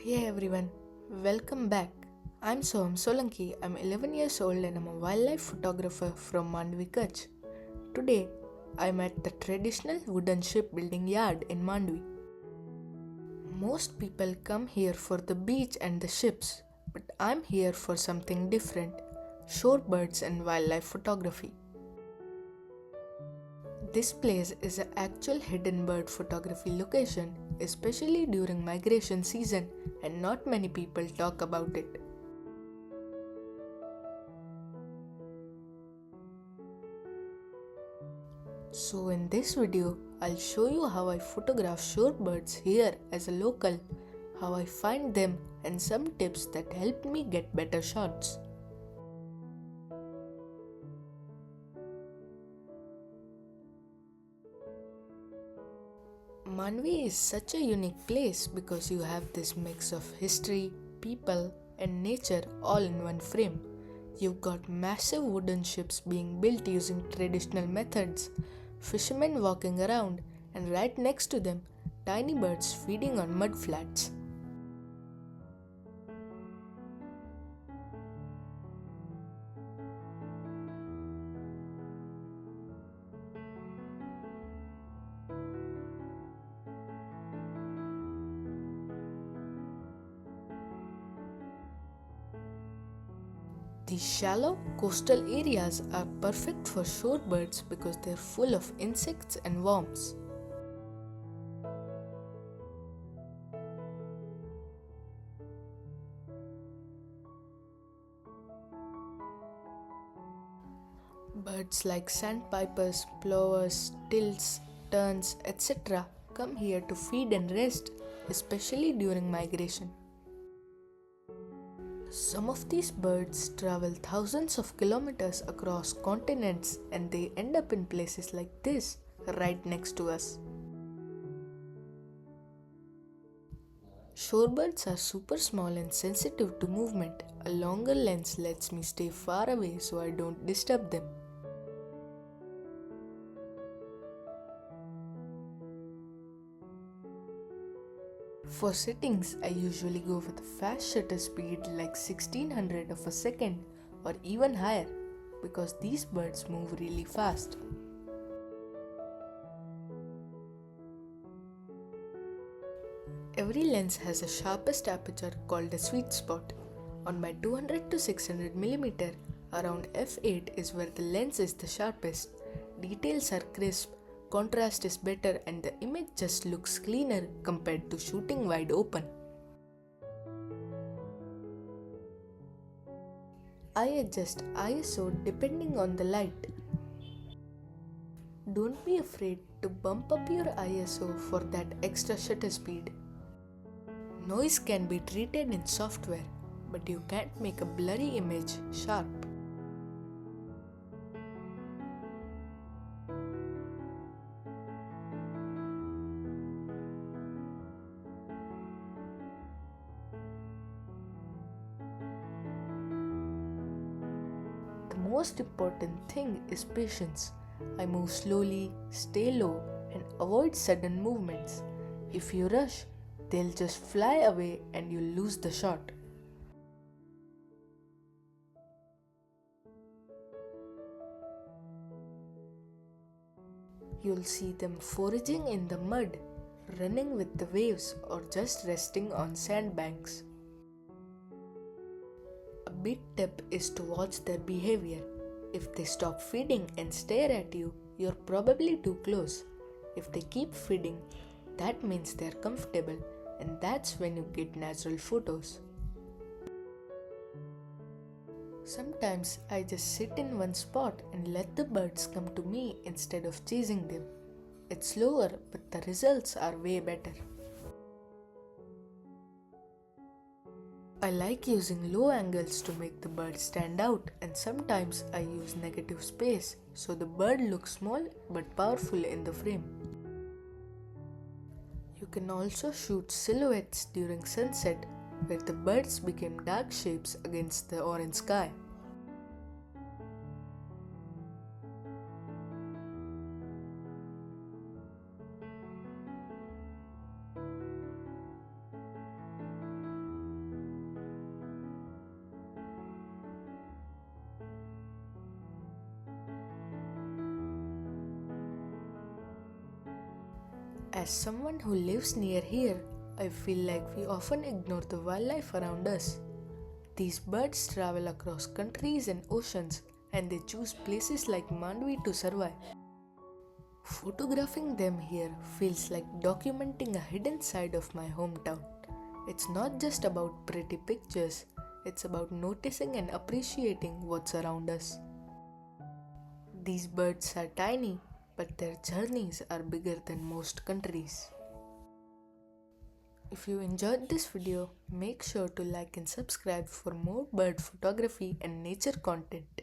Hey everyone, welcome back. I'm Soham Solanki. I'm 11 years old and I'm a wildlife photographer from Mandvi, Kutch. Today, I'm at the traditional wooden shipbuilding yard in Mandvi. Most people come here for the beach and the ships, but I'm here for something different: shorebirds and wildlife photography. This place is an actual hidden bird photography location, especially during migration season, and not many people talk about it. So in this video, I'll show you how I photograph shorebirds here as a local, how I find them, and some tips that help me get better shots. Mandvi is such a unique place because you have this mix of history, people, and nature all in one frame. You've got massive wooden ships being built using traditional methods, fishermen walking around, and right next to them, tiny birds feeding on mudflats. These shallow coastal areas are perfect for shorebirds because they're full of insects and worms. Birds like sandpipers, plovers, tilts, terns, etc. come here to feed and rest, especially during migration. Some of these birds travel thousands of kilometers across continents and they end up in places like this, right next to us. Shorebirds are super small and sensitive to movement. A longer lens lets me stay far away so I don't disturb them. For settings, I usually go with a fast shutter speed like 1600 of a second or even higher because these birds move really fast. Every lens has a sharpest aperture called a sweet spot. On my 200 to 600 mm, around f8 is where the lens is the sharpest. Details are crisp, contrast is better, and the image just looks cleaner compared to shooting wide open. I adjust ISO depending on the light. Don't be afraid to bump up your ISO for that extra shutter speed. Noise can be treated in software, but you can't make a blurry image sharp. The most important thing is patience. I move slowly, stay low, and avoid sudden movements. If you rush, they'll just fly away and you'll lose the shot. You'll see them foraging in the mud, running with the waves, or just resting on sandbanks. A big tip is to watch their behavior. If they stop feeding and stare at you, you're probably too close. If they keep feeding, that means they're comfortable, and that's when you get natural photos. Sometimes I just sit in one spot and let the birds come to me instead of chasing them. It's slower, but the results are way better. I like using low angles to make the bird stand out, and sometimes I use negative space so the bird looks small but powerful in the frame. You can also shoot silhouettes during sunset where the birds became dark shapes against the orange sky. As someone who lives near here, I feel like we often ignore the wildlife around us. These birds travel across countries and oceans, and they choose places like Mandvi to survive. Photographing them here feels like documenting a hidden side of my hometown. It's not just about pretty pictures, it's about noticing and appreciating what's around us. These birds are tiny, but their journeys are bigger than most countries. If you enjoyed this video, make sure to like and subscribe for more bird photography and nature content.